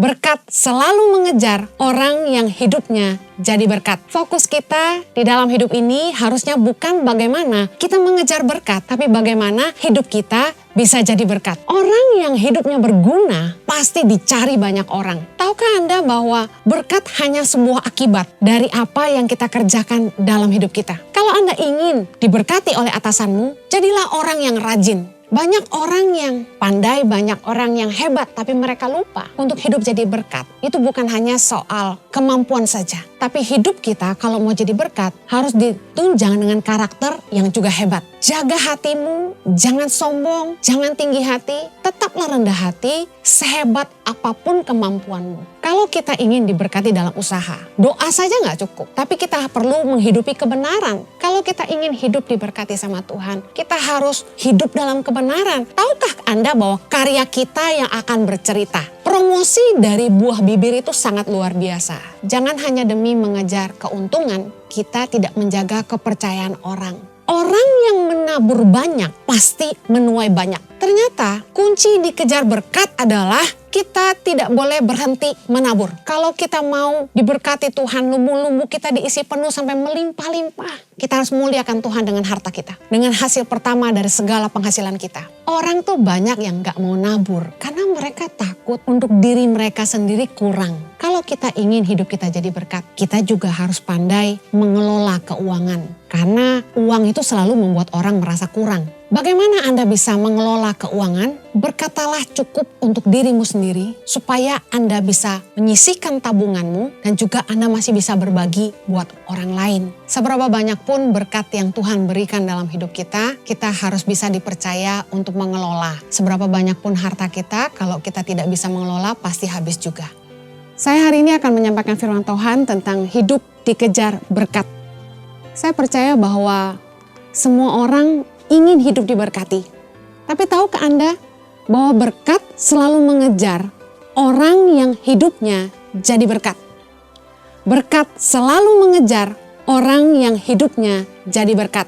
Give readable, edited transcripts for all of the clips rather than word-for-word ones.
Berkat selalu mengejar orang yang hidupnya jadi berkat. Fokus kita di dalam hidup ini harusnya bukan bagaimana kita mengejar berkat, tapi bagaimana hidup kita bisa jadi berkat. Orang yang hidupnya berguna pasti dicari banyak orang. Tahukah Anda bahwa berkat hanya sebuah akibat dari apa yang kita kerjakan dalam hidup kita? Kalau Anda ingin diberkati oleh atasanmu, jadilah orang yang rajin. Banyak orang yang pandai, banyak orang yang hebat, tapi mereka lupa untuk hidup jadi berkat. Itu bukan hanya soal kemampuan saja, tapi hidup kita kalau mau jadi berkat harus ditunjang dengan karakter yang juga hebat. Jaga hatimu, jangan sombong, jangan tinggi hati, tetaplah rendah hati, sehebat apapun kemampuanmu. Kalau kita ingin diberkati dalam usaha, doa saja nggak cukup, tapi kita perlu menghidupi kebenaran. Kalau kita ingin hidup diberkati sama Tuhan, kita harus hidup dalam kebenaran. Tahukah Anda bahwa karya kita yang akan bercerita? Promosi dari buah bibir itu sangat luar biasa. Jangan hanya demi mengejar keuntungan, kita tidak menjaga kepercayaan orang. Orang yang menabur banyak pasti menuai banyak. Ternyata kunci dikejar berkat adalah kita tidak boleh berhenti menabur. Kalau kita mau diberkati Tuhan, lumbu-lumbu kita diisi penuh sampai melimpah-limpah. Kita harus muliakan Tuhan dengan harta kita. Dengan hasil pertama dari segala penghasilan kita. Orang tuh banyak yang gak mau nabur karena mereka takut untuk diri mereka sendiri kurang. Kalau kita ingin hidup kita jadi berkat, kita juga harus pandai mengelola keuangan. Karena uang itu selalu membuat orang merasa kurang. Bagaimana Anda bisa mengelola keuangan? Berkatalah cukup untuk dirimu sendiri supaya Anda bisa menyisihkan tabunganmu dan juga Anda masih bisa berbagi buat orang lain. Seberapa banyak pun berkat yang Tuhan berikan dalam hidup kita, kita harus bisa dipercaya untuk mengelola. Seberapa banyak pun harta kita, kalau kita tidak bisa mengelola pasti habis juga. Saya hari ini akan menyampaikan firman Tuhan tentang hidup dikejar berkat. Saya percaya bahwa semua orang ingin hidup diberkati. Tapi tahukah Anda bahwa berkat selalu mengejar orang yang hidupnya jadi berkat. Berkat selalu mengejar orang yang hidupnya jadi berkat.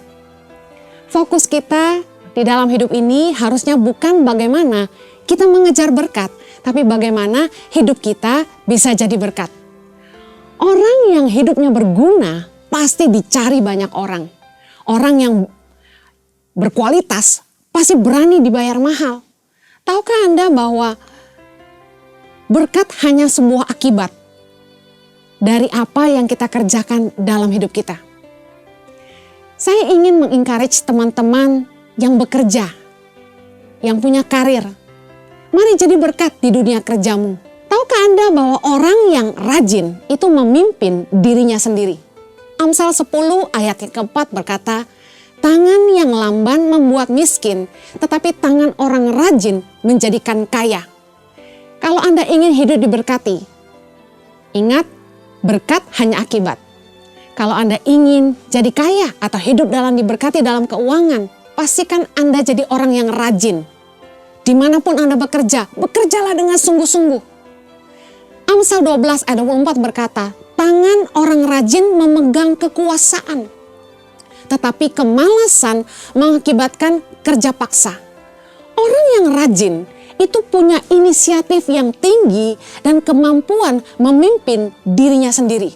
Fokus kita di dalam hidup ini harusnya bukan bagaimana kita mengejar berkat, tapi bagaimana hidup kita bisa jadi berkat. Orang yang hidupnya berguna pasti dicari banyak orang. Orang yang berkualitas pasti berani dibayar mahal. Tahukah Anda bahwa berkat hanya sebuah akibat dari apa yang kita kerjakan dalam hidup kita? Saya ingin mengencourage teman-teman yang bekerja, yang punya karir. Mari jadi berkat di dunia kerjamu. Tahukah Anda bahwa orang yang rajin itu memimpin dirinya sendiri? Amsal 10 ayat yang keempat berkata, tangan yang lamban membuat miskin, tetapi tangan orang rajin menjadikan kaya. Kalau Anda ingin hidup diberkati, ingat, berkat hanya akibat. Kalau Anda ingin jadi kaya atau hidup dalam diberkati dalam keuangan, pastikan Anda jadi orang yang rajin. Dimanapun Anda bekerja, bekerjalah dengan sungguh-sungguh. Amsal 12 ayat 24 berkata, tangan orang rajin memegang kekuasaan, tetapi kemalasan mengakibatkan kerja paksa. Orang yang rajin itu punya inisiatif yang tinggi dan kemampuan memimpin dirinya sendiri.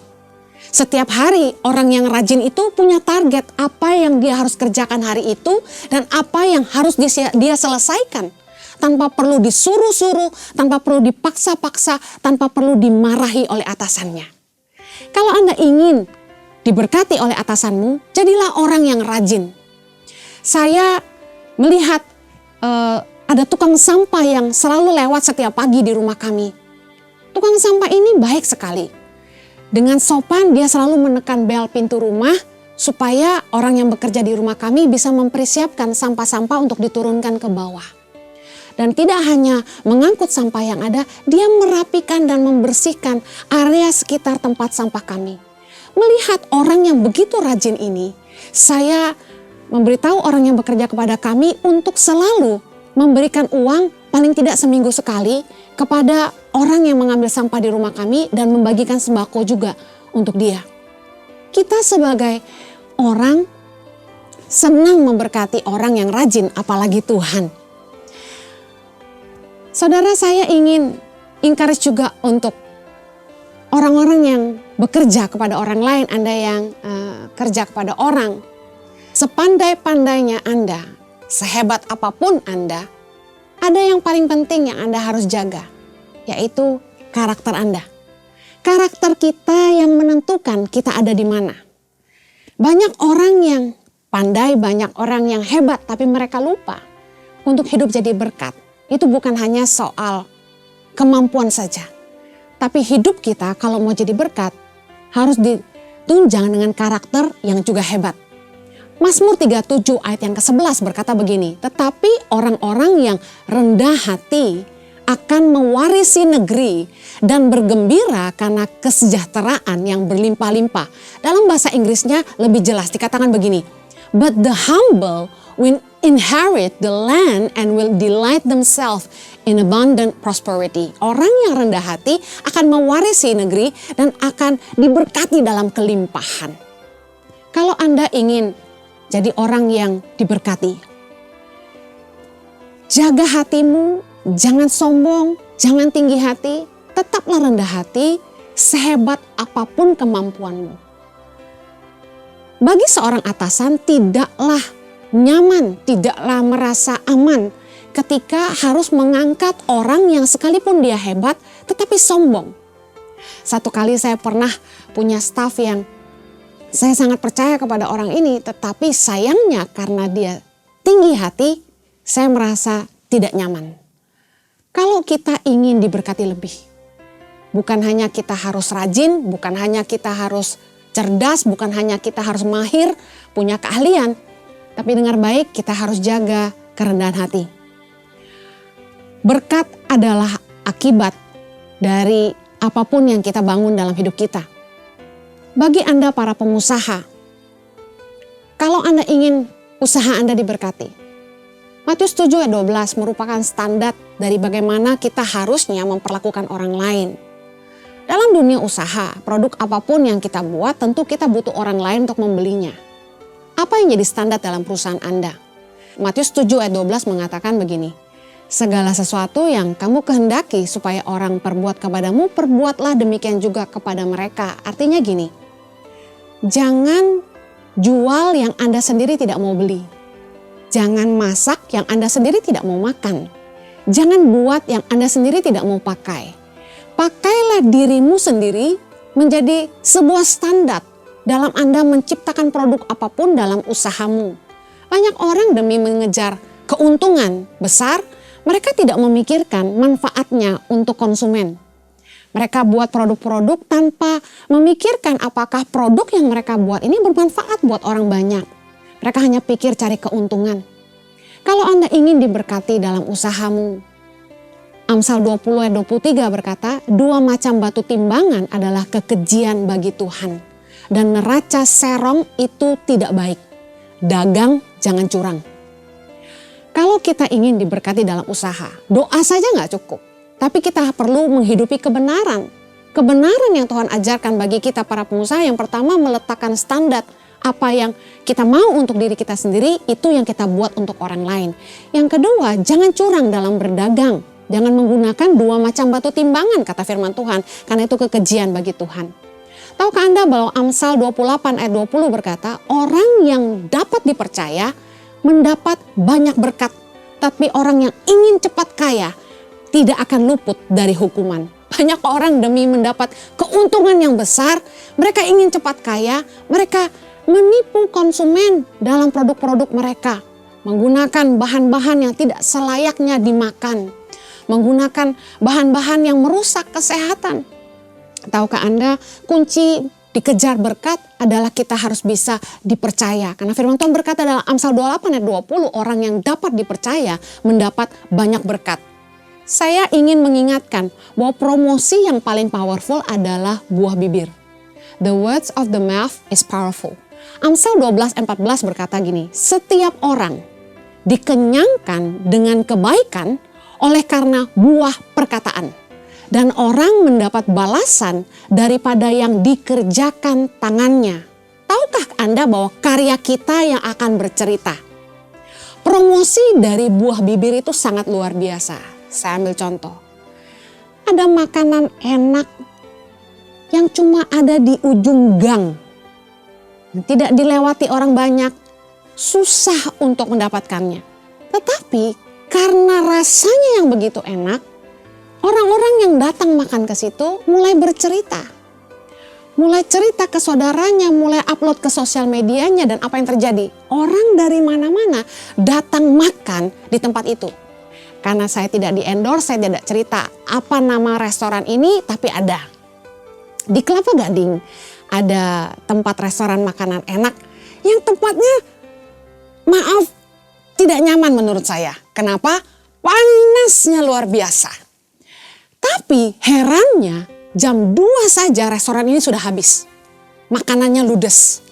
Setiap hari orang yang rajin itu punya target apa yang dia harus kerjakan hari itu dan apa yang harus dia selesaikan. Tanpa perlu disuruh-suruh, tanpa perlu dipaksa-paksa, tanpa perlu dimarahi oleh atasannya. Kalau Anda ingin diberkati oleh atasanmu, jadilah orang yang rajin. Saya melihat ada tukang sampah yang selalu lewat setiap pagi di rumah kami. Tukang sampah ini baik sekali. Dengan sopan dia selalu menekan bel pintu rumah supaya orang yang bekerja di rumah kami bisa mempersiapkan sampah-sampah untuk diturunkan ke bawah. Dan tidak hanya mengangkut sampah yang ada, dia merapikan dan membersihkan area sekitar tempat sampah kami. Melihat orang yang begitu rajin ini, saya memberitahu orang yang bekerja kepada kami untuk selalu memberikan uang paling tidak seminggu sekali kepada orang yang mengambil sampah di rumah kami dan membagikan sembako juga untuk dia. Kita sebagai orang senang memberkati orang yang rajin, apalagi Tuhan. Saudara, saya ingin encourage juga untuk orang-orang yang bekerja kepada orang lain, Anda yang kerja kepada orang. Sepandai-pandainya Anda, sehebat apapun Anda, ada yang paling penting yang Anda harus jaga, yaitu karakter Anda. Karakter kita yang menentukan kita ada di mana. Banyak orang yang pandai, banyak orang yang hebat, tapi mereka lupa untuk hidup jadi berkat. Itu bukan hanya soal kemampuan saja. Tapi hidup kita kalau mau jadi berkat harus ditunjang dengan karakter yang juga hebat. Mazmur 37 ayat yang ke-11 berkata begini, tetapi orang-orang yang rendah hati akan mewarisi negeri dan bergembira karena kesejahteraan yang berlimpah-limpah. Dalam bahasa Inggrisnya lebih jelas dikatakan begini, but the humble will inherit the land and will delight themselves in abundant prosperity. Orang yang rendah hati akan mewarisi negeri dan akan diberkati dalam kelimpahan. Kalau Anda ingin jadi orang yang diberkati, jaga hatimu, jangan sombong, jangan tinggi hati, tetaplah rendah hati sehebat apapun kemampuanmu. Bagi seorang atasan tidaklah nyaman, tidaklah merasa aman ketika harus mengangkat orang yang sekalipun dia hebat tetapi sombong. Satu kali saya pernah punya staf yang saya sangat percaya kepada orang ini, tetapi sayangnya karena dia tinggi hati, saya merasa tidak nyaman. Kalau kita ingin diberkati lebih, bukan hanya kita harus rajin, bukan hanya kita harus cerdas, bukan hanya kita harus mahir, punya keahlian, tapi dengar baik, kita harus jaga kerendahan hati. Berkat adalah akibat dari apapun yang kita bangun dalam hidup kita. Bagi Anda para pengusaha, kalau Anda ingin usaha Anda diberkati, Matius 7 ayat 12 merupakan standar dari bagaimana kita harusnya memperlakukan orang lain. Dalam dunia usaha, produk apapun yang kita buat tentu kita butuh orang lain untuk membelinya. Apa yang jadi standar dalam perusahaan Anda? Matius 7 ayat 12 mengatakan begini, segala sesuatu yang kamu kehendaki supaya orang perbuat kepadamu, perbuatlah demikian juga kepada mereka. Artinya gini, jangan jual yang Anda sendiri tidak mau beli. Jangan masak yang Anda sendiri tidak mau makan. Jangan buat yang Anda sendiri tidak mau pakai. Pakailah dirimu sendiri menjadi sebuah standar dalam Anda menciptakan produk apapun dalam usahamu. Banyak orang demi mengejar keuntungan besar, mereka tidak memikirkan manfaatnya untuk konsumen. Mereka buat produk-produk tanpa memikirkan apakah produk yang mereka buat ini bermanfaat buat orang banyak. Mereka hanya pikir cari keuntungan. Kalau Anda ingin diberkati dalam usahamu, Amsal 20 ayat 23 berkata, dua macam batu timbangan adalah kekejian bagi Tuhan. Dan neraca serong itu tidak baik. Dagang jangan curang. Kalau kita ingin diberkati dalam usaha, doa saja nggak cukup. Tapi kita perlu menghidupi kebenaran. Kebenaran yang Tuhan ajarkan bagi kita para pengusaha, yang pertama meletakkan standar apa yang kita mau untuk diri kita sendiri, itu yang kita buat untuk orang lain. Yang kedua, jangan curang dalam berdagang. Jangan menggunakan dua macam batu timbangan, kata firman Tuhan, karena itu kekejian bagi Tuhan. Tahukah Anda bahwa Amsal 28 ayat 20 berkata, orang yang dapat dipercaya mendapat banyak berkat, tapi orang yang ingin cepat kaya tidak akan luput dari hukuman. Banyak orang demi mendapat keuntungan yang besar, mereka ingin cepat kaya, mereka menipu konsumen dalam produk-produk mereka. Menggunakan bahan-bahan yang tidak selayaknya dimakan. Menggunakan bahan-bahan yang merusak kesehatan. Tahukah Anda, kunci dikejar berkat adalah kita harus bisa dipercaya. Karena firman Tuhan berkata dalam Amsal 28 ayat 20, orang yang dapat dipercaya mendapat banyak berkat. Saya ingin mengingatkan bahwa promosi yang paling powerful adalah buah bibir. The words of the mouth is powerful. Amsal 12:14 berkata gini, setiap orang dikenyangkan dengan kebaikan oleh karena buah perkataan. Dan orang mendapat balasan daripada yang dikerjakan tangannya. Tahukah Anda bahwa karya kita yang akan bercerita? Promosi dari buah bibir itu sangat luar biasa. Saya ambil contoh. ada makanan enak yang cuma ada di ujung gang, tidak dilewati orang banyak, susah untuk mendapatkannya. Tetapi karena rasanya yang begitu enak, orang-orang yang datang makan ke situ mulai bercerita. Mulai cerita ke saudaranya, mulai upload ke sosial medianya, dan apa yang terjadi? Orang dari mana-mana datang makan di tempat itu. Karena saya tidak di-endorse, saya tidak cerita apa nama restoran ini, tapi ada. Di Kelapa Gading ada tempat restoran makanan enak yang tempatnya, maaf, tidak nyaman menurut saya. Kenapa? Panasnya luar biasa. Tapi herannya jam 2 saja restoran ini sudah habis. Makanannya ludes.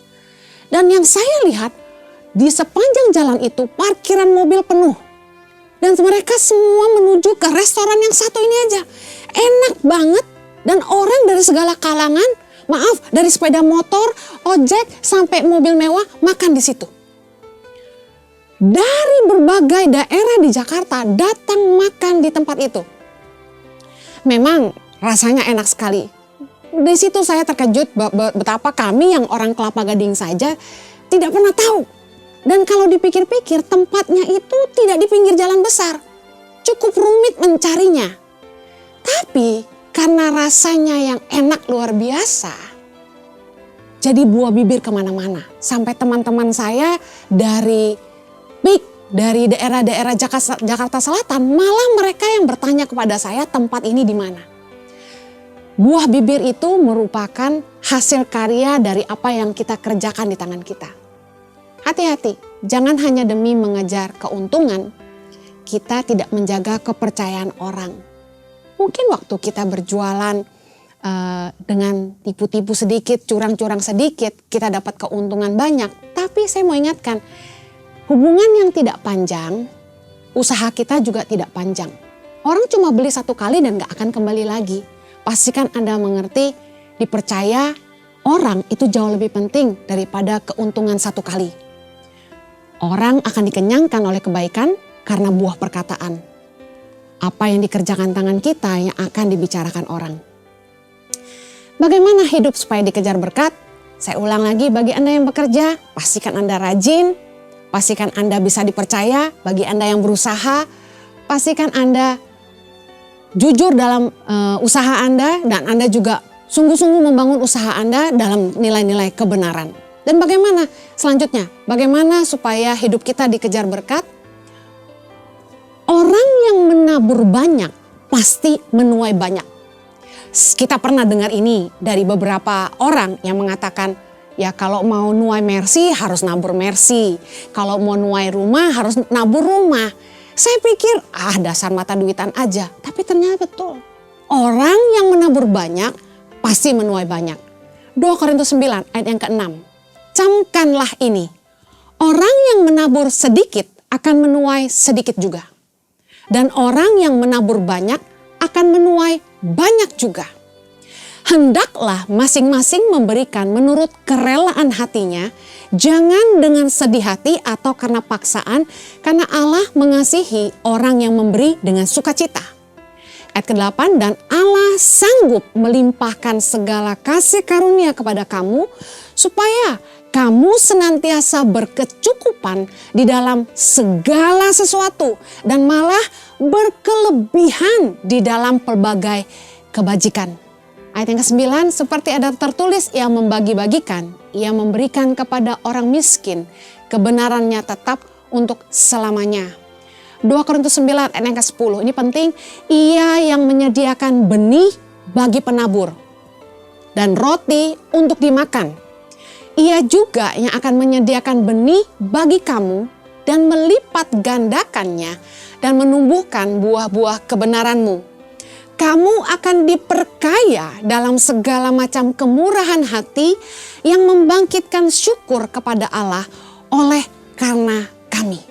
Dan yang saya lihat di sepanjang jalan itu parkiran mobil penuh. Dan mereka semua menuju ke restoran yang satu ini aja. Enak banget dan orang dari segala kalangan, maaf, dari sepeda motor, ojek sampai mobil mewah makan di situ. Dari berbagai daerah di Jakarta datang makan di tempat itu. Memang rasanya enak sekali. Di situ saya terkejut betapa kami yang orang Kelapa Gading saja tidak pernah tahu. Dan kalau dipikir-pikir tempatnya itu tidak di pinggir jalan besar. Cukup rumit mencarinya. Tapi karena rasanya yang enak luar biasa, jadi buah bibir kemana-mana. Sampai teman-teman saya dari daerah-daerah Jakarta Selatan, malah mereka yang bertanya kepada saya tempat ini di mana. Buah bibir itu merupakan hasil karya dari apa yang kita kerjakan di tangan kita. Hati-hati, jangan hanya demi mengejar keuntungan, kita tidak menjaga kepercayaan orang. Mungkin waktu kita berjualan dengan tipu-tipu sedikit, curang-curang sedikit, kita dapat keuntungan banyak. Tapi saya mau ingatkan, hubungan yang tidak panjang, usaha kita juga tidak panjang. Orang cuma beli satu kali dan gak akan kembali lagi. Pastikan Anda mengerti, dipercaya orang itu jauh lebih penting daripada keuntungan satu kali. Orang akan dikenyangkan oleh kebaikan karena buah perkataan. Apa yang dikerjakan tangan kita yang akan dibicarakan orang. Bagaimana hidup supaya dikejar berkat? Saya ulang lagi, bagi Anda yang bekerja, pastikan Anda rajin, pastikan Anda bisa dipercaya. Bagi Anda yang berusaha, pastikan Anda jujur dalam usaha Anda, dan Anda juga sungguh-sungguh membangun usaha Anda dalam nilai-nilai kebenaran. Dan bagaimana selanjutnya? Bagaimana supaya hidup kita dikejar berkat? Orang yang menabur banyak pasti menuai banyak. Kita pernah dengar ini dari beberapa orang yang mengatakan, ya kalau mau nuai mercy harus nabur mercy. Kalau mau nuai rumah harus nabur rumah. Saya pikir, dasar mata duitan aja. Tapi ternyata betul. Orang yang menabur banyak pasti menuai banyak. 2 Korintus 9 ayat yang ke-6. Camkanlah ini. Orang yang menabur sedikit akan menuai sedikit juga. Dan orang yang menabur banyak akan menuai banyak juga. Hendaklah masing-masing memberikan menurut kerelaan hatinya, jangan dengan sedih hati atau karena paksaan, karena Allah mengasihi orang yang memberi dengan sukacita. Ayat ke-8, dan Allah sanggup melimpahkan segala kasih karunia kepada kamu, supaya kamu senantiasa berkecukupan di dalam segala sesuatu, dan malah berkelebihan di dalam pelbagai kebajikan. Ayat yang ke-9, seperti ada tertulis, ia membagi-bagikan, ia memberikan kepada orang miskin, kebenarannya tetap untuk selamanya. 2 Korintus 9 ayat yang ke-10, ini penting, ia yang menyediakan benih bagi penabur dan roti untuk dimakan. Ia juga yang akan menyediakan benih bagi kamu dan melipat gandakannya dan menumbuhkan buah-buah kebenaranmu. Kamu akan diperkaya dalam segala macam kemurahan hati yang membangkitkan syukur kepada Allah oleh karena kami.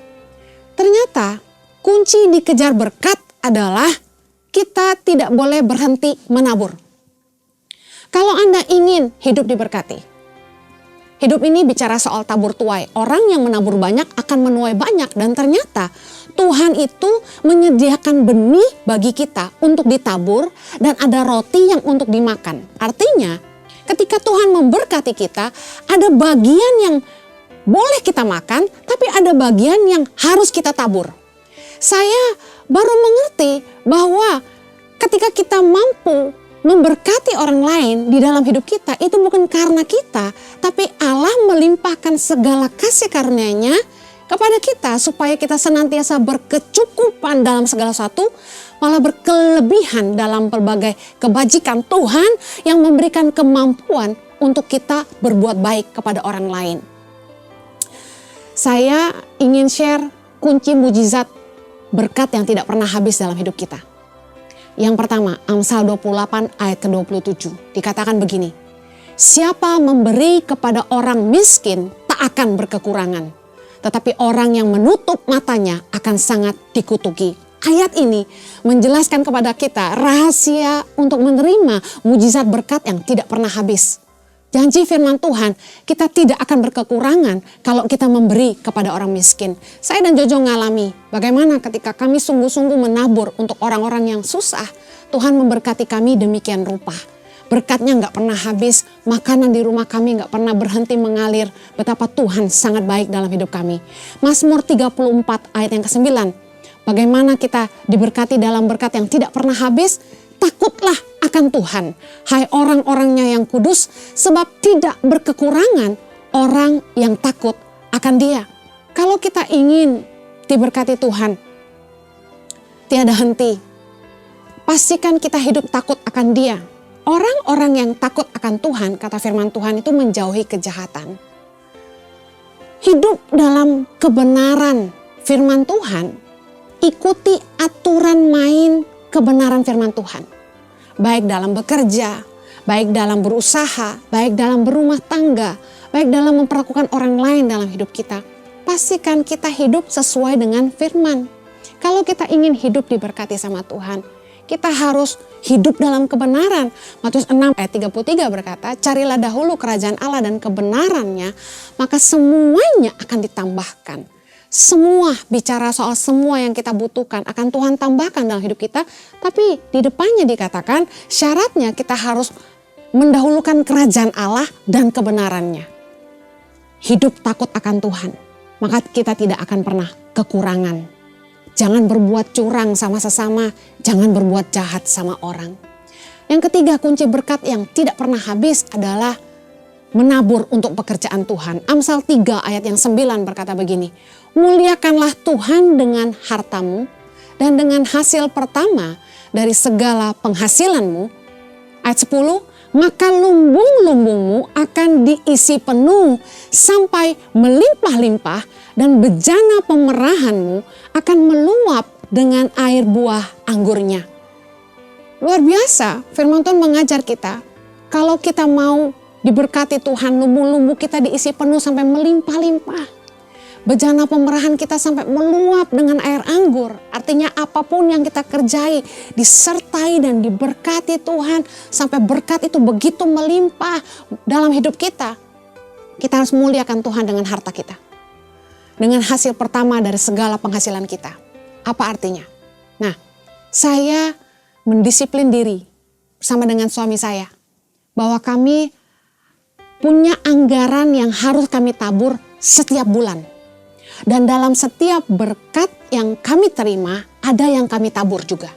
Ternyata kunci dikejar berkat adalah kita tidak boleh berhenti menabur. Kalau Anda ingin hidup diberkati, hidup ini bicara soal tabur tuai. Orang yang menabur banyak akan menuai banyak, dan ternyata Tuhan itu menyediakan benih bagi kita untuk ditabur dan ada roti yang untuk dimakan. Artinya ketika Tuhan memberkati kita, ada bagian yang boleh kita makan, tapi ada bagian yang harus kita tabur. Saya baru mengerti bahwa ketika kita mampu memberkati orang lain di dalam hidup kita, itu bukan karena kita, tapi Allah melimpahkan segala kasih karunia-Nya kepada kita supaya kita senantiasa berkecukupan dalam segala sesuatu, malah berkelebihan dalam berbagai kebajikan Tuhan yang memberikan kemampuan untuk kita berbuat baik kepada orang lain. Saya ingin share kunci mujizat berkat yang tidak pernah habis dalam hidup kita. Yang pertama, Amsal 28 ayat ke-27 dikatakan begini, siapa memberi kepada orang miskin tak akan berkekurangan, tetapi orang yang menutup matanya akan sangat dikutuki. Ayat ini menjelaskan kepada kita rahasia untuk menerima mujizat berkat yang tidak pernah habis. Janji firman Tuhan, kita tidak akan berkekurangan kalau kita memberi kepada orang miskin. Saya dan Jojo ngalami bagaimana ketika kami sungguh-sungguh menabur untuk orang-orang yang susah, Tuhan memberkati kami demikian rupa. Berkatnya gak pernah habis, makanan di rumah kami gak pernah berhenti mengalir. Betapa Tuhan sangat baik dalam hidup kami. Mazmur 34 ayat yang ke-9. Bagaimana kita diberkati dalam berkat yang tidak pernah habis? Takutlah akan Tuhan, hai orang-orangnya yang kudus, sebab tidak berkekurangan orang yang takut akan Dia. Kalau kita ingin diberkati Tuhan, tiada henti, pastikan kita hidup takut akan Dia. Orang-orang yang takut akan Tuhan, kata firman Tuhan, itu menjauhi kejahatan. Hidup dalam kebenaran firman Tuhan, ikuti aturan main kebenaran firman Tuhan. Baik dalam bekerja, baik dalam berusaha, baik dalam berumah tangga, baik dalam memperlakukan orang lain dalam hidup kita. Pastikan kita hidup sesuai dengan firman. Kalau kita ingin hidup diberkati sama Tuhan, kita harus hidup dalam kebenaran. Matius 6 ayat 33 berkata, carilah dahulu kerajaan Allah dan kebenarannya, maka semuanya akan ditambahkan. Semua bicara soal semua yang kita butuhkan akan Tuhan tambahkan dalam hidup kita. Tapi di depannya dikatakan syaratnya kita harus mendahulukan kerajaan Allah dan kebenarannya. Hidup takut akan Tuhan, maka kita tidak akan pernah kekurangan. Jangan berbuat curang sama sesama, jangan berbuat jahat sama orang. Yang ketiga, kunci berkat yang tidak pernah habis adalah menabur untuk pekerjaan Tuhan. Amsal 3 ayat yang 9 berkata begini, muliakanlah Tuhan dengan hartamu dan dengan hasil pertama dari segala penghasilanmu. Ayat 10, maka lumbung-lumbungmu akan diisi penuh sampai melimpah-limpah dan bejana pemerahanmu akan meluap dengan air buah anggurnya. Luar biasa, firman Tuhan mengajar kita, kalau kita mau diberkati Tuhan, lumbung-lumbung kita diisi penuh sampai melimpah-limpah. Bejana pemerahan kita sampai meluap dengan air anggur. Artinya apapun yang kita kerjai disertai dan diberkati Tuhan. Sampai berkat itu begitu melimpah dalam hidup kita. Kita harus muliakan Tuhan dengan harta kita. Dengan hasil pertama dari segala penghasilan kita. Apa artinya? Nah, saya mendisiplin diri bersama dengan suami saya. Bahwa kami punya anggaran yang harus kami tabur setiap bulan. Dan dalam setiap berkat yang kami terima, ada yang kami tabur juga.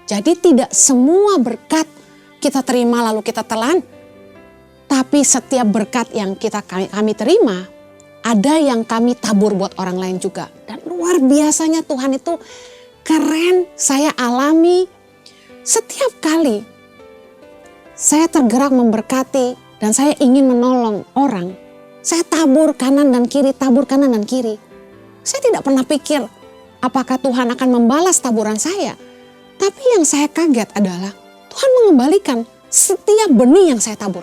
Jadi tidak semua berkat kita terima lalu kita telan. Tapi setiap berkat yang kami terima, ada yang kami tabur buat orang lain juga. Dan luar biasanya Tuhan itu keren, saya alami setiap kali. Saya tergerak memberkati dan saya ingin menolong orang. Saya tabur kanan dan kiri, tabur kanan dan kiri. Saya tidak pernah pikir apakah Tuhan akan membalas taburan saya. Tapi yang saya kaget adalah Tuhan mengembalikan setiap benih yang saya tabur.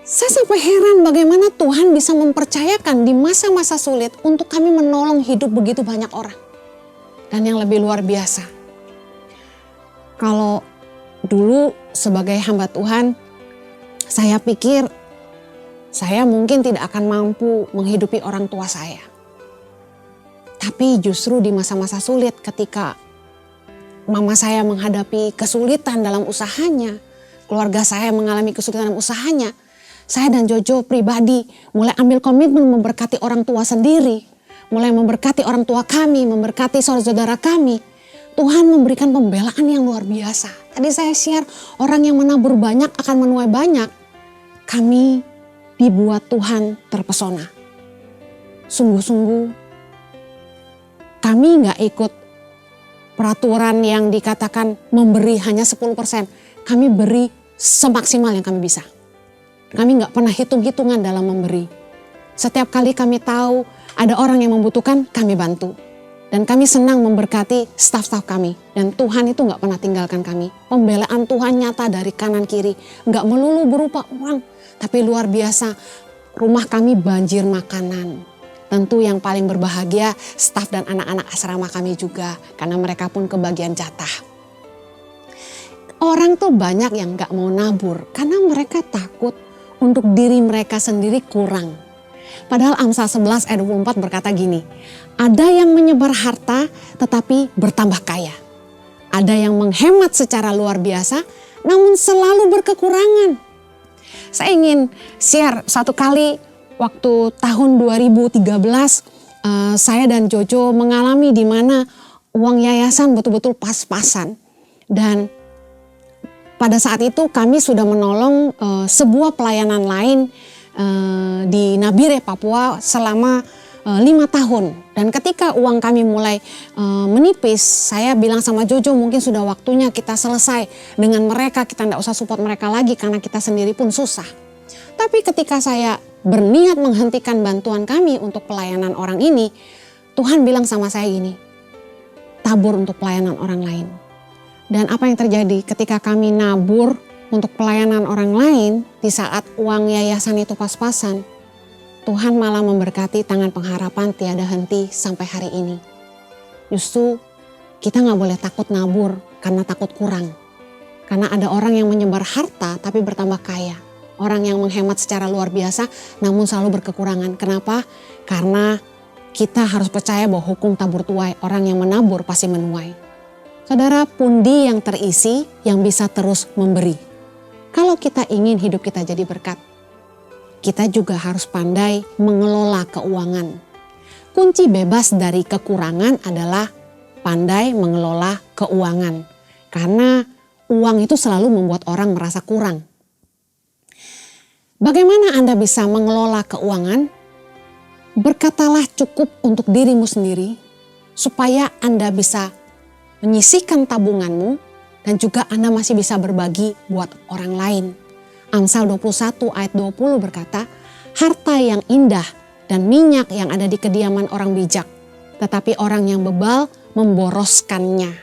Saya sampai heran bagaimana Tuhan bisa mempercayakan di masa-masa sulit untuk kami menolong hidup begitu banyak orang. Dan yang lebih luar biasa, kalau dulu sebagai hamba Tuhan, saya pikir saya mungkin tidak akan mampu menghidupi orang tua saya. Tapi justru di masa-masa sulit ketika mama saya menghadapi kesulitan dalam usahanya, keluarga saya mengalami kesulitan dalam usahanya, saya dan Jojo pribadi mulai ambil komitmen memberkati orang tua sendiri, mulai memberkati orang tua kami, memberkati saudara-saudara kami. Tuhan memberikan pembelaan yang luar biasa. Tadi saya share, orang yang menabur banyak akan menuai banyak. Kami dibuat Tuhan terpesona. Sungguh-sungguh kami gak ikut peraturan yang dikatakan memberi hanya 10%. Kami beri semaksimal yang kami bisa. Kami gak pernah hitung-hitungan dalam memberi. Setiap kali kami tahu ada orang yang membutuhkan, kami bantu. Dan kami senang memberkati staf-staf kami. Dan Tuhan itu gak pernah tinggalkan kami. Pembelaan Tuhan nyata dari kanan kiri. Gak melulu berupa uang, tapi luar biasa. Rumah kami banjir makanan. Tentu yang paling berbahagia staf dan anak-anak asrama kami juga. Karena mereka pun kebagian jatah. Orang tuh banyak yang gak mau nabur. Karena mereka takut untuk diri mereka sendiri kurang. Padahal Amsal 11 ayat 24 berkata gini. Ada yang menyebar harta tetapi bertambah kaya. Ada yang menghemat secara luar biasa namun selalu berkekurangan. Saya ingin share satu kali. Waktu tahun 2013 saya dan Jojo mengalami di mana uang yayasan betul-betul pas-pasan. Dan pada saat itu kami sudah menolong sebuah pelayanan lain di Nabire, Papua selama 5 tahun. Dan ketika uang kami mulai menipis, saya bilang sama Jojo mungkin sudah waktunya kita selesai dengan mereka. Kita tidak usah support mereka lagi karena kita sendiri pun susah. Tapi ketika saya berniat menghentikan bantuan kami untuk pelayanan orang ini, Tuhan bilang sama saya gini, tabur untuk pelayanan orang lain. Dan apa yang terjadi ketika kami nabur untuk pelayanan orang lain di saat uang yayasan itu pas-pasan, Tuhan malah memberkati Tangan Pengharapan tiada henti sampai hari ini. Justru kita gak boleh takut nabur karena takut kurang. Karena ada orang yang menyebar harta tapi bertambah kaya. Orang yang menghemat secara luar biasa namun selalu berkekurangan. Kenapa? Karena kita harus percaya bahwa hukum tabur tuai, orang yang menabur pasti menuai. Saudara, pundi yang terisi yang bisa terus memberi. Kalau kita ingin hidup kita jadi berkat, kita juga harus pandai mengelola keuangan. Kunci bebas dari kekurangan adalah pandai mengelola keuangan. Karena uang itu selalu membuat orang merasa kurang. Bagaimana Anda bisa mengelola keuangan? Berkatalah cukup untuk dirimu sendiri supaya Anda bisa menyisihkan tabunganmu dan juga Anda masih bisa berbagi buat orang lain. Amsal 21 ayat 20 berkata, harta yang indah dan minyak yang ada di kediaman orang bijak, tetapi orang yang bebal memboroskannya.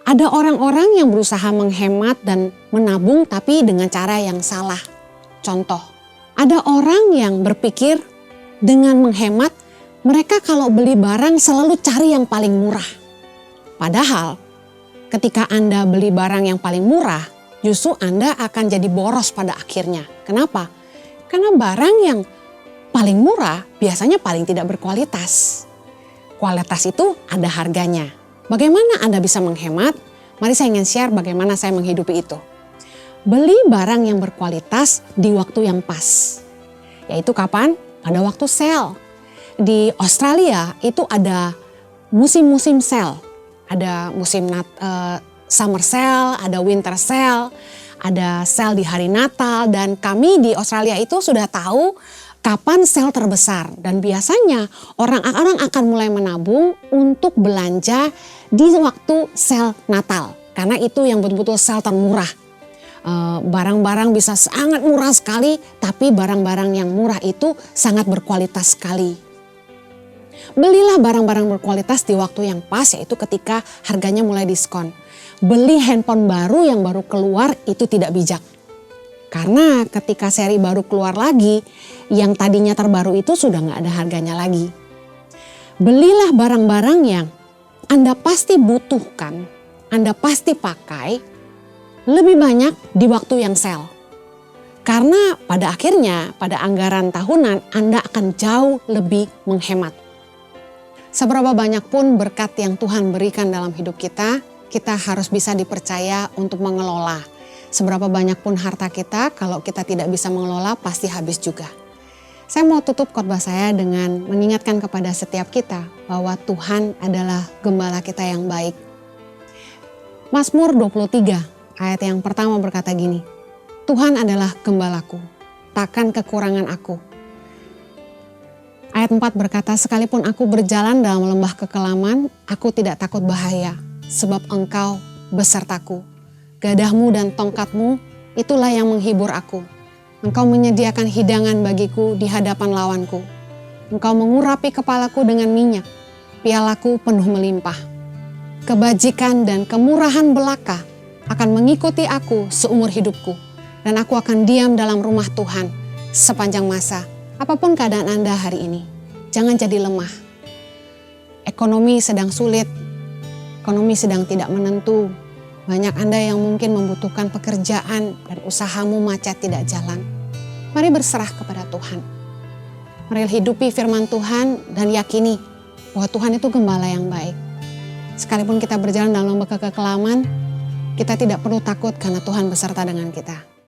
Ada orang-orang yang berusaha menghemat dan menabung tapi dengan cara yang salah. Contoh, ada orang yang berpikir dengan menghemat, mereka kalau beli barang selalu cari yang paling murah. Padahal ketika Anda beli barang yang paling murah, justru Anda akan jadi boros pada akhirnya. Kenapa? Karena barang yang paling murah biasanya paling tidak berkualitas. Kualitas itu ada harganya. Bagaimana Anda bisa menghemat? Mari saya ingin share bagaimana saya menghidupi itu. Beli barang yang berkualitas di waktu yang pas. Yaitu kapan? Pada waktu sale. Di Australia itu ada musim-musim sale. Ada musim summer sale, ada winter sale, ada sale di hari Natal. Dan kami di Australia itu sudah tahu kapan sale terbesar. Dan biasanya orang akan mulai menabung untuk belanja di waktu sale Natal. Karena itu yang betul-betul sale termurah. Barang-barang bisa sangat murah sekali, tapi barang-barang yang murah itu sangat berkualitas sekali. Belilah barang-barang berkualitas di waktu yang pas, yaitu ketika harganya mulai diskon. Beli handphone baru yang baru keluar itu tidak bijak. Karena ketika seri baru keluar lagi, yang tadinya terbaru itu sudah nggak ada harganya lagi. Belilah barang-barang yang Anda pasti butuhkan, Anda pasti pakai, lebih banyak di waktu yang sale. Karena pada akhirnya pada anggaran tahunan Anda akan jauh lebih menghemat. Seberapa banyak pun berkat yang Tuhan berikan dalam hidup kita, kita harus bisa dipercaya untuk mengelola. Seberapa banyak pun harta kita, kalau kita tidak bisa mengelola pasti habis juga. Saya mau tutup khotbah saya dengan mengingatkan kepada setiap kita bahwa Tuhan adalah gembala kita yang baik. Mazmur 23 ayat yang pertama berkata gini, Tuhan adalah gembalaku, takkan kekurangan aku. Ayat 4 berkata, sekalipun aku berjalan dalam lembah kekelaman, aku tidak takut bahaya, sebab Engkau besertaku. Gadahmu dan tongkatmu, itulah yang menghibur aku. Engkau menyediakan hidangan bagiku di hadapan lawanku. Engkau mengurapi kepalaku dengan minyak, pialaku penuh melimpah. Kebajikan dan kemurahan belaka akan mengikuti aku seumur hidupku, dan aku akan diam dalam rumah Tuhan sepanjang masa. Apapun keadaan Anda hari ini, jangan jadi lemah. Ekonomi sedang sulit, ekonomi sedang tidak menentu. Banyak Anda yang mungkin membutuhkan pekerjaan dan usahamu macet tidak jalan. Mari berserah kepada Tuhan. Mari hidupi firman Tuhan dan yakini bahwa Tuhan itu gembala yang baik. Sekalipun kita berjalan dalam lembah kekelaman, kita tidak perlu takut karena Tuhan beserta dengan kita.